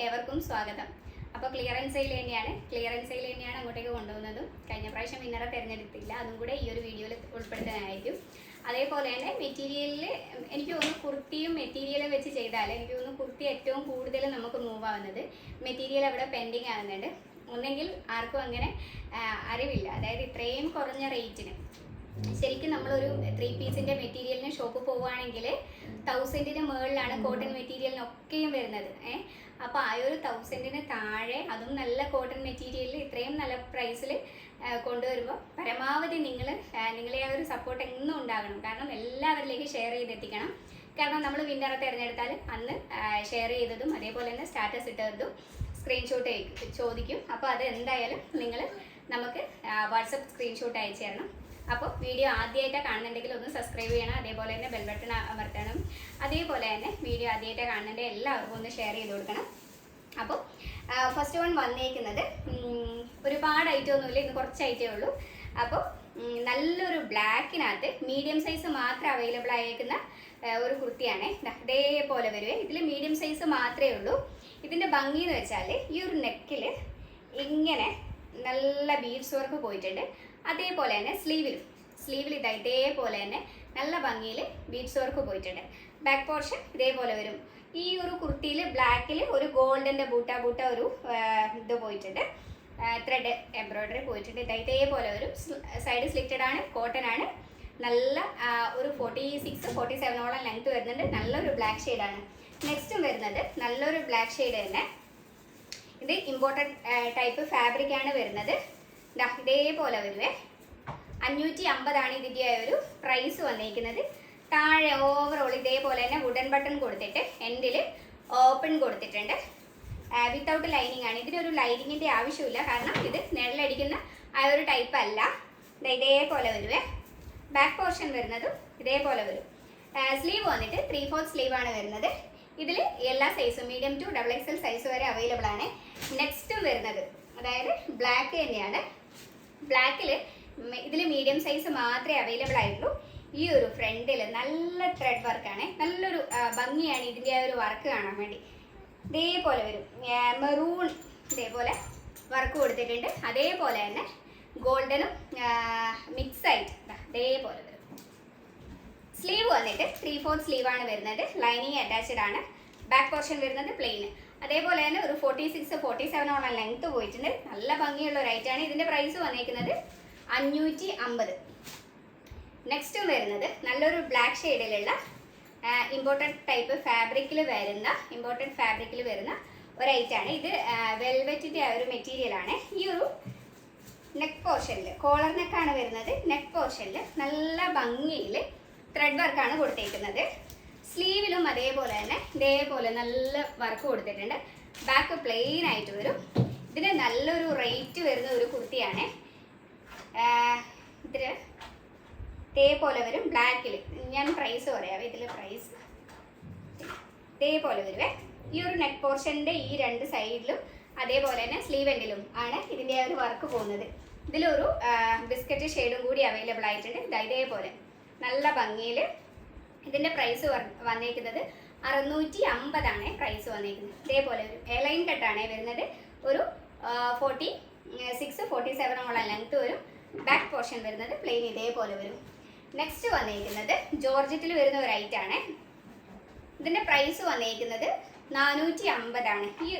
ഏവർക്കും സ്വാഗതം. അപ്പോൾ ക്ലിയറൻസ് സെയിൽ തന്നെയാണ് അങ്ങോട്ടേക്ക് കൊണ്ടുപോകുന്നതും. കഴിഞ്ഞ പ്രാവശ്യം വിന്നറെ തിരഞ്ഞെടുത്തില്ല, അതും കൂടെ ഈ ഒരു വീഡിയോയിൽ ഉൾപ്പെടുത്താനായിരിക്കും. അതേപോലെ തന്നെ മെറ്റീരിയലിൽ എനിക്ക് തോന്നുന്നു കുർത്തിയും മെറ്റീരിയലും വെച്ച് ചെയ്താൽ എനിക്ക് തോന്നുന്നു കുർത്തി ഏറ്റവും കൂടുതൽ നമുക്ക് മൂവ് ആവുന്നത്. മെറ്റീരിയൽ അവിടെ പെൻഡിങ് ആകുന്നുണ്ട്. ഒന്നെങ്കിൽ ആർക്കും അങ്ങനെ അറിവില്ല, അതായത് ഇത്രയും കുറഞ്ഞ റേറ്റിന് ശരിക്കും നമ്മളൊരു 3 പീസിൻ്റെ മെറ്റീരിയലിന് ഷോപ്പ് പോവുകയാണെങ്കിൽ 1000-ന് മുകളിലാണ് കോട്ടൺ മെറ്റീരിയലിനൊക്കെയും വരുന്നത്. അപ്പോൾ ആ ഒരു 1000-ന് താഴെ, അതും നല്ല കോട്ടൺ മെറ്റീരിയലിൽ ഇത്രയും നല്ല പ്രൈസിൽ കൊണ്ടുവരുമ്പോൾ പരമാവധി നിങ്ങളെ ആ ഒരു സപ്പോർട്ട് എന്നും ഉണ്ടാകണം. കാരണം എല്ലാവരിലേക്ക് ഷെയർ ചെയ്തെത്തിക്കണം. കാരണം നമ്മൾ വിന്നറെ തിരഞ്ഞെടുത്താൽ അന്ന് ഷെയർ ചെയ്തതും അതേപോലെ തന്നെ സ്റ്റാറ്റസ് ഇട്ടതും സ്ക്രീൻഷോട്ട് ചോദിക്കും. അപ്പോൾ അത് എന്തായാലും നമുക്ക് വാട്സപ്പ് സ്ക്രീൻഷോട്ട് അയച്ചു തരണം. അപ്പോൾ വീഡിയോ ആദ്യമായിട്ടാണ് കാണുന്നുണ്ടെങ്കിൽ ഒന്ന് സബ്സ്ക്രൈബ് ചെയ്യണം, അതേപോലെ തന്നെ ബെൽ ബട്ടൺ അമർത്തണം. അതേപോലെ തന്നെ വീഡിയോ ആദ്യമായിട്ടാണ് കാണുന്നുണ്ടെങ്കിൽ എല്ലാവർക്കും ഒന്ന് ഷെയർ ചെയ്ത് കൊടുക്കണം. അപ്പോൾ ഫസ്റ്റ് വൺ വന്നേക്കുന്നത് ഒരുപാട് ഐറ്റം ഒന്നുമില്ല, ഇന്ന് കുറച്ച് ഐറ്റമേ ഉള്ളൂ. അപ്പോൾ നല്ലൊരു ബ്ലാക്കിനകത്ത് മീഡിയം സൈസ് മാത്രം അവൈലബിൾ ആയേക്കുന്ന ഒരു കുർത്തിയാണ്. ഇതേപോലെ വരുവേ. ഇതിൽ മീഡിയം സൈസ് മാത്രമേ ഉള്ളൂ. ഇതിൻ്റെ ഭംഗി എന്ന് വെച്ചാൽ ഈ ഒരു നെക്കിൽ ഇങ്ങനെ നല്ല ബീഡ്സ് വർക്ക് പോയിട്ടുണ്ട്. അതേപോലെ തന്നെ സ്ലീവിൽ ഇതേപോലെ തന്നെ നല്ല ഭംഗിയിൽ ബീഡ്സ് വർക്ക് പോയിട്ടുണ്ട്. ബാക്ക് പോർഷൻ ഇതേപോലെ വരും. ഈ ഒരു കുർത്തിയിൽ ബ്ലാക്കിൽ ഒരു ഗോൾഡിൻ്റെ ബൂട്ട ഒരു ഇത് പോയിട്ടുണ്ട്, ത്രെഡ് എംബ്രോയ്ഡറി പോയിട്ടുണ്ട്. ഇതേപോലെ വരും. സൈഡ് സ്ലിറ്റഡ് ആണ്, കോട്ടൺ ആണ്. നല്ല ഒരു 46-47 ലെങ്ത് വരുന്നുണ്ട്. നല്ലൊരു ബ്ലാക്ക് ഷെയ്ഡാണ്. നെക്സ്റ്റും വരുന്നത് നല്ലൊരു ബ്ലാക്ക് ഷെയ്ഡ് തന്നെ. ഇത് ഇമ്പോർട്ടഡ് ടൈപ്പ് ഫാബ്രിക് ആണ് വരുന്നത്. ഇതേപോലെ വരുവേ. 550 ഇതിൻ്റെ ഒരു പ്രൈസ് വന്നിരിക്കുന്നത്. താഴെ ഓവറോൾ ഇതേപോലെ തന്നെ വുഡൻ ബട്ടൺ കൊടുത്തിട്ട് എൻഡിൽ ഓപ്പൺ കൊടുത്തിട്ടുണ്ട്. വിത്തൗട്ട് ലൈനിങ് ആണ്. ഇതിനൊരു ലൈനിങ്ങിൻ്റെ ആവശ്യമില്ല, കാരണം ഇത് നിഴലടിക്കുന്ന ആ ഒരു ടൈപ്പ് അല്ല. ഇതേപോലെ വരുവേ. ബാക്ക് പോർഷൻ വരുന്നതും ഇതേപോലെ വരും. സ്ലീവ് വന്നിട്ട് 3/4 സ്ലീവാണ് വരുന്നത്. ഇതിൽ എല്ലാ സൈസും മീഡിയം ടു XXL സൈസ് വരെ അവൈലബിൾ ആണ്. നെക്സ്റ്റും വരുന്നത് അതായത് ബ്ലാക്ക് തന്നെയാണ്. ബ്ലാക്കിൽ ഇതിൽ മീഡിയം സൈസ് മാത്രമേ അവൈലബിൾ ആയിട്ടുള്ളൂ. ഈ ഒരു ഫ്രണ്ടിൽ നല്ല ത്രെഡ് വർക്കാണ്, നല്ലൊരു ഭംഗിയാണ് ഇതിൻ്റെ ആ ഒരു വർക്ക് കാണാൻ വേണ്ടി. ഇതേപോലെ വരും. മെറൂൺ ഇതേപോലെ വർക്ക് കൊടുത്തിട്ടുണ്ട്. അതേപോലെ തന്നെ ഗോൾഡനും മിക്സ് ആയിട്ട് ഇതേപോലെ വരും. സ്ലീവ് വന്നിട്ട് 3/4 സ്ലീവാണ് വരുന്നത്. ലൈനിങ് അറ്റാച്ച്ഡ് ആണ്. ബാക്ക് പോർഷൻ വരുന്നത് പ്ലെയിൻ. അതേപോലെ തന്നെ ഒരു 46-47 ലെങ്ത് പോയിട്ടുണ്ട്. നല്ല ഭംഗിയുള്ള ഒരു ഐറ്റാണ്. ഇതിൻ്റെ പ്രൈസ് വന്നിരിക്കുന്നത് 550. നെക്സ്റ്റ് വരുന്നത് നല്ലൊരു ബ്ലാക്ക് ഷെയ്ഡിലുള്ള ഇമ്പോർട്ടഡ് ടൈപ്പ് ഫാബ്രിക്കിൽ വരുന്ന ഒരു ഐറ്റാണ്. ഇത് വെൽവെറ്റിൻ്റെ ആ ഒരു മെറ്റീരിയലാണ്. ഈ ഒരു നെക്ക് പോർഷനിൽ കോളർ നെക്കാണ് വരുന്നത്. നെക്ക് പോർഷനിൽ നല്ല ഭംഗിയിൽ ത്രെഡ് വർക്കാണ് കൊടുത്തേക്കുന്നത്. സ്ലീവിലും അതേപോലെ തന്നെ ഇതേപോലെ നല്ല വർക്ക് കൊടുത്തിട്ടുണ്ട്. ബാക്ക് പ്ലെയിൻ ആയിട്ട് വരും. ഇതിന് നല്ലൊരു റേറ്റ് വരുന്ന ഒരു കുർത്തിയാണ്. ഇതിന് ഇതേപോലെ വരും. ബ്ലാക്കിൽ ഞാൻ പ്രൈസ് പറയാം. ഇതിൽ പ്രൈസ് ഇതേപോലെ വരുവേ. ഈ ഒരു നെക്ക് പോർഷൻ്റെ ഈ 2 സൈഡിലും അതേപോലെ തന്നെ സ്ലീവ് എൻഡിലും ആണ് ഇതിൻ്റെ ആ ഒരു വർക്ക് പോകുന്നത്. ഇതിലൊരു ബിസ്ക്കറ്റ് ഷെയ്ഡും കൂടി അവൈലബിൾ ആയിട്ടുണ്ട്. ഇതേപോലെ നല്ല ഭംഗിയിൽ. ഇതിൻ്റെ പ്രൈസ് വന്നേക്കുന്നത് 650 പ്രൈസ് വന്നേക്കുന്നത്. ഇതേപോലെ ഒരു എലൈൻ കട്ടാണ് വരുന്നത്. ഒരു 46-47 ലെങ്ത് വരും. ബാക്ക് പോർഷൻ വരുന്നത് പ്ലെയിൻ ഇതേപോലെ വരും. നെക്സ്റ്റ് വന്നേക്കുന്നത് ജോർജറ്റിൽ വരുന്ന ഒരു ഐറ്റാണ്. ഇതിൻ്റെ പ്രൈസ് വന്നേക്കുന്നത് 450. ഈ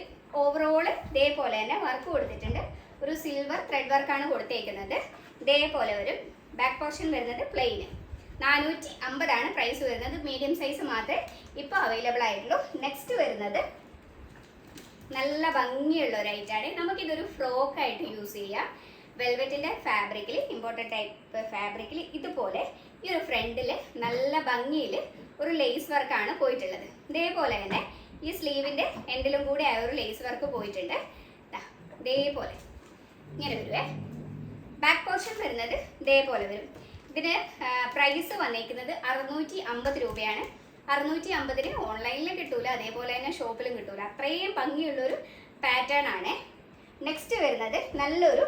ഓവറോൾ ഇതേപോലെ തന്നെ വർക്ക് കൊടുത്തിട്ടുണ്ട്. ഒരു സിൽവർ ത്രെഡ് വർക്കാണ് കൊടുത്തേക്കുന്നത്. ഇതേപോലെ വരും. ബാക്ക് പോർഷൻ വരുന്നത് പ്ലെയിൻ. 450 പ്രൈസ് വരുന്നത്. മീഡിയം സൈസ് മാത്രമേ ഇപ്പോൾ അവൈലബിൾ ആയിട്ടുള്ളൂ. നെക്സ്റ്റ് വരുന്നത് നല്ല ഭംഗിയുള്ള ഒരു ഐറ്റാണ്. നമുക്കിതൊരു ഫ്രോക്കായിട്ട് യൂസ് ചെയ്യാം. വെൽവെറ്റിൻ്റെ ഫാബ്രിക്കിൽ, ഇമ്പോർട്ടഡ് ടൈപ്പ് ഫാബ്രിക്കിൽ ഇതുപോലെ ഈ ഒരു ഫ്രണ്ടിൽ നല്ല ഭംഗിയിൽ ഒരു ലേസ് വർക്കാണ് പോയിട്ടുള്ളത്. ഇതേപോലെ തന്നെ ഈ സ്ലീവിൻ്റെ എൻഡിലും കൂടി ആ ഒരു ലേസ് വർക്ക് പോയിട്ടുണ്ട്. ഇതേപോലെ ഇങ്ങനെ വരുവേ. ബാക്ക് പോർഷൻ വരുന്നത് ഇതേപോലെ വരും. ഇതിന് പ്രൈസ് വന്നേക്കുന്നത് 650 രൂപയാണ്. 650 ഓൺലൈനിലും കിട്ടൂല, അതേപോലെ തന്നെ ഷോപ്പിലും കിട്ടൂല. അത്രയും ഭംഗിയുള്ളൊരു പാറ്റേൺ ആണ്. നെക്സ്റ്റ് വരുന്നത് നല്ലൊരു,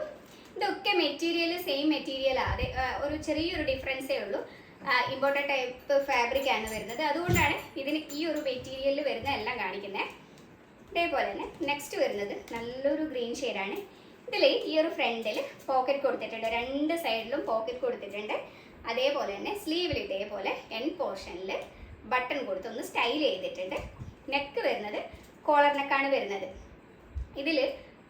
ഇതൊക്കെ മെറ്റീരിയൽ സെയിം മെറ്റീരിയലാണ്. അതെ, ഒരു ചെറിയൊരു ഡിഫറൻസേ ഉള്ളൂ. ഇമ്പോർട്ടഡ് ടൈപ്പ് ഫാബ്രിക് ആണ് വരുന്നത്. അതുകൊണ്ടാണ് ഇതിന് ഈ ഒരു മെറ്റീരിയലിൽ വരുന്ന എല്ലാം കാണിക്കുന്നത്. ഇതേപോലെ തന്നെ നെക്സ്റ്റ് വരുന്നത് നല്ലൊരു ഗ്രീൻ ഷെയ്ഡാണ്. ഇതിൽ ഈ ഒരു ഫ്രണ്ടിൽ പോക്കറ്റ് കൊടുത്തിട്ടുണ്ട്, രണ്ട് സൈഡിലും പോക്കറ്റ് കൊടുത്തിട്ടുണ്ട്. അതേപോലെ തന്നെ സ്ലീവിൽ ഇതേപോലെ എൻ പോർഷനിൽ ബട്ടൺ കൊടുത്ത് ഒന്ന് സ്റ്റൈൽ ചെയ്തിട്ടുണ്ട്. നെക്ക് വരുന്നത് കോളർ നെക്കാണ് വരുന്നത്. ഇതിൽ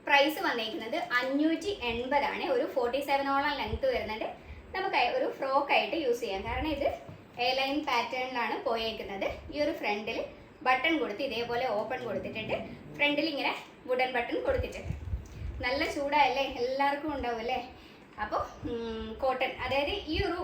പ്രൈസ് വന്നിരിക്കുന്നത് 580 ഒരു 47ഓളം ലെങ്ത് വരുന്നുണ്ട്. നമുക്ക് ഒരു ഫ്രോക്കായിട്ട് യൂസ് ചെയ്യാം, കാരണം ഇത് എ ലൈൻ പാറ്റേണിലാണ് പോയേക്കുന്നത്. ഈ ഒരു ഫ്രണ്ടിൽ ബട്ടൺ കൊടുത്ത് ഇതേപോലെ ഓപ്പൺ കൊടുത്തിട്ടുണ്ട്. ഫ്രണ്ടിൽ ഇങ്ങനെ വുഡൻ ബട്ടൺ കൊടുത്തിട്ടുണ്ട്. നല്ല ചൂടായല്ലേ, എല്ലാവർക്കും ഉണ്ടാവും അല്ലേ. അപ്പോൾ കോട്ടൺ, അതായത് ഈ ഒരു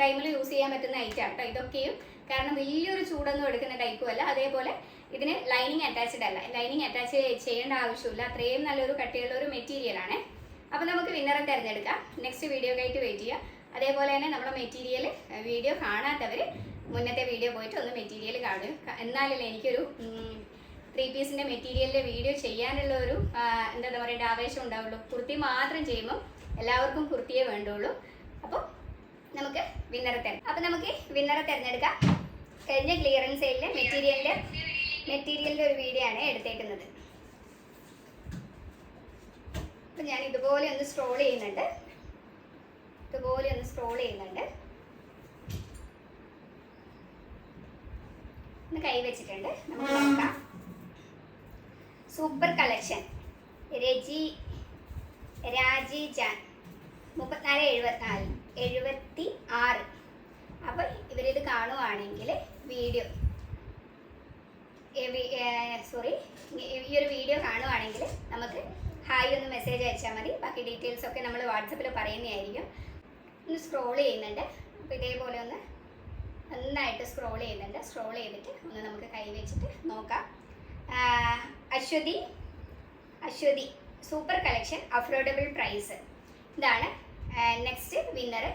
ടൈമിൽ യൂസ് ചെയ്യാൻ പറ്റുന്ന ഐറ്റം കേട്ടോ ഇതൊക്കെയും. കാരണം വലിയൊരു ചൂടൊന്നും എടുക്കുന്ന ടൈപ്പും അല്ല. അതേപോലെ ഇതിന് ലൈനിങ് അറ്റാച്ച്ഡ് അല്ല, ലൈനിങ് അറ്റാച്ച് ചെയ്യേണ്ട ആവശ്യമില്ല. അത്രയും നല്ലൊരു കട്ടിയുള്ള ഒരു മെറ്റീരിയലാണ്. അപ്പോൾ നമുക്ക് വിന്നറെ തിരഞ്ഞെടുക്കാം. നെക്സ്റ്റ് വീഡിയോക്കായിട്ട് വെയിറ്റ് ചെയ്യുക. അതേപോലെ തന്നെ നമ്മുടെ മെറ്റീരിയൽ വീഡിയോ കാണാത്തവർ മുന്നത്തെ വീഡിയോ പോയിട്ട് ഒന്ന് മെറ്റീരിയൽ കാണും. എന്നാലല്ലേ എനിക്കൊരു 3 പീസിൻ്റെ മെറ്റീരിയലിൻ്റെ വീഡിയോ ചെയ്യാനുള്ള ഒരു എന്താ പറയുക ആവേശം ഉണ്ടാവുള്ളൂ. കുർത്തി മാത്രം ചെയ്യുമ്പോൾ എല്ലാവർക്കും കുർത്തിയേ വേണ്ടുള്ളൂ. അപ്പോൾ നമുക്ക് വിന്നറെ തിരഞ്ഞെടുക്കാം. കഴിഞ്ഞ ക്ലിയറൻസ് സെയിലിലെ മെറ്റീരിയലിൻ്റെ ഒരു വീഡിയോ ആണ് എടുത്തേക്കുന്നത്. അപ്പം ഞാൻ ഇതുപോലെ ഒന്ന് സ്ക്രോൾ ചെയ്യുന്നുണ്ട്. ഒന്ന് കൈ വെച്ചിട്ടുണ്ട്. നമുക്ക് നോക്കാം. സൂപ്പർ കളക്ഷൻ രാജി ജാൻ 3474 അപ്പോൾ ഇവരിത് കാണുവാണെങ്കിൽ ഈ ഒരു വീഡിയോ കാണുവാണെങ്കിൽ നമുക്ക് ഹായ് ഒന്ന് മെസ്സേജ് അയച്ചാൽ മതി. ബാക്കി ഡീറ്റെയിൽസ് ഒക്കെ നമ്മൾ വാട്സപ്പിൽ പറയുന്നതായിരിക്കും. ഒന്ന് സ്ക്രോൾ ചെയ്യുന്നുണ്ട്. അപ്പോൾ ഇതേപോലെ ഒന്ന് നന്നായിട്ട് സ്ക്രോൾ ചെയ്തിട്ട് ഒന്ന് നമുക്ക് കൈ വെച്ചിട്ട് നോക്കാം. Aswathy super collection affordable price, ഇതാണ് നെക്സ്റ്റ് വിന്നർ.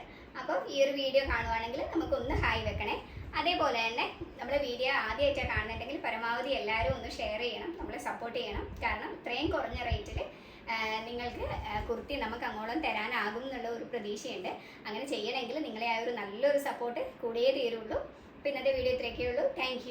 അപ്പോൾ ഈ ഒരു വീഡിയോ കാണുവാണെങ്കിൽ നമുക്കൊന്ന് ഹായ് വെക്കണേ. അതേപോലെ തന്നെ നമ്മുടെ വീഡിയോ ആദ്യമായിട്ടാണ് കാണുന്നുണ്ടെങ്കിൽ പരമാവധി എല്ലാവരും ഒന്ന് ഷെയർ ചെയ്യണം, നമ്മളെ സപ്പോർട്ട് ചെയ്യണം. കാരണം ഇത്രയും കുറഞ്ഞ റേറ്റിൽ നിങ്ങൾക്ക് കുർത്തി നമുക്ക് അങ്ങോളം തരാനാകും എന്നുള്ള ഒരു പ്രതീക്ഷയുണ്ട്. അങ്ങനെ ചെയ്യണമെങ്കിൽ നിങ്ങളെ ആ ഒരു നല്ലൊരു സപ്പോർട്ട് കൂടിയേ തീരുള്ളൂ. അപ്പോൾ ഇന്നത്തെ വീഡിയോ ഇത്രയൊക്കെ ഉള്ളൂ. Thank you.